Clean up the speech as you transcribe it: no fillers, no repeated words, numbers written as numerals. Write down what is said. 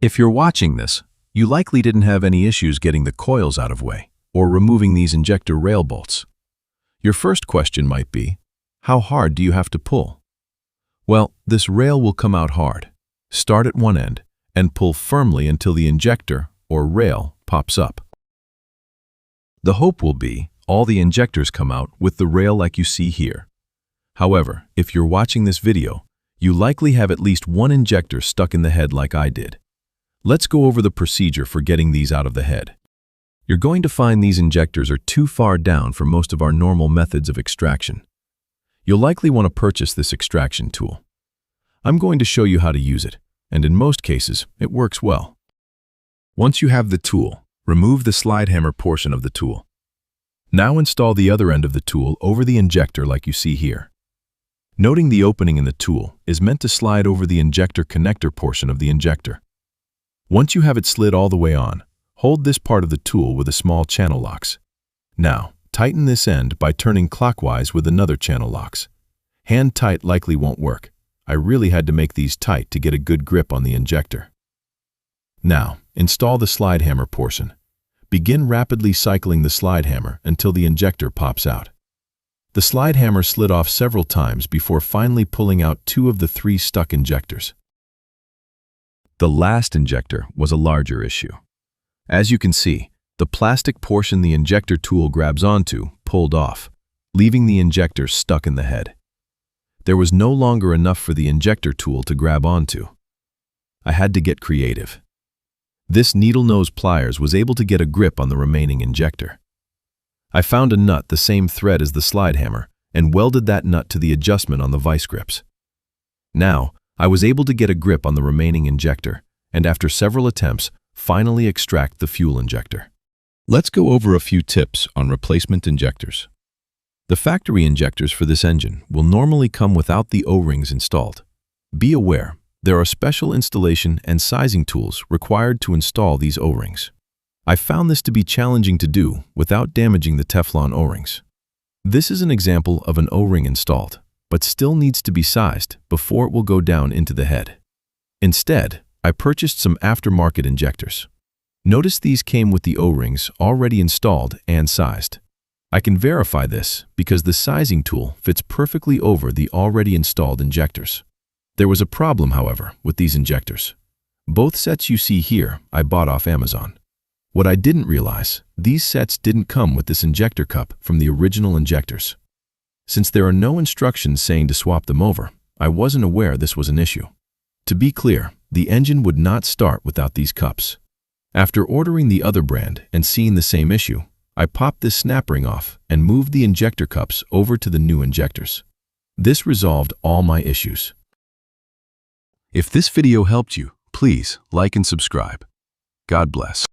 If you're watching this, you likely didn't have any issues getting the coils out of way or removing these injector rail bolts. Your first question might be, how hard do you have to pull? Well, this rail will come out hard. Start at one end and pull firmly until the injector or rail pops up. The hope will be all the injectors come out with the rail like you see here. However, if you're watching this video, you likely have at least one injector stuck in the head like I did. Let's go over the procedure for getting these out of the head. You're going to find these injectors are too far down for most of our normal methods of extraction. You'll likely want to purchase this extraction tool. I'm going to show you how to use it, and in most cases, it works well. Once you have the tool, remove the slide hammer portion of the tool. Now install the other end of the tool over the injector like you see here. Noting the opening in the tool is meant to slide over the injector connector portion of the injector. Once you have it slid all the way on, hold this part of the tool with a small channel locks. Now, tighten this end by turning clockwise with another channel locks. Hand tight likely won't work. I really had to make these tight to get a good grip on the injector. Now, install the slide hammer portion. Begin rapidly cycling the slide hammer until the injector pops out. The slide hammer slid off several times before finally pulling out 2 of the 3 stuck injectors. The last injector was a larger issue. As you can see, the plastic portion the injector tool grabs onto pulled off, leaving the injector stuck in the head. There was no longer enough for the injector tool to grab onto. I had to get creative. This needle nose pliers was able to get a grip on the remaining injector. I found a nut the same thread as the slide hammer and welded that nut to the adjustment on the vice grips. Now, I was able to get a grip on the remaining injector, and after several attempts, finally extract the fuel injector. Let's go over a few tips on replacement injectors. The factory injectors for this engine will normally come without the O-rings installed. Be aware, there are special installation and sizing tools required to install these O-rings. I found this to be challenging to do without damaging the Teflon O-rings. This is an example of an O-ring installed, but still needs to be sized before it will go down into the head. Instead, I purchased some aftermarket injectors. Notice these came with the O-rings already installed and sized. I can verify this because the sizing tool fits perfectly over the already installed injectors. There was a problem, however, with these injectors. Both sets you see here I bought off Amazon. What I didn't realize, these sets didn't come with this injector cup from the original injectors. Since there are no instructions saying to swap them over, I wasn't aware this was an issue. To be clear, the engine would not start without these cups. After ordering the other brand and seeing the same issue, I popped this snap ring off and moved the injector cups over to the new injectors. This resolved all my issues. If this video helped you, please like and subscribe. God bless.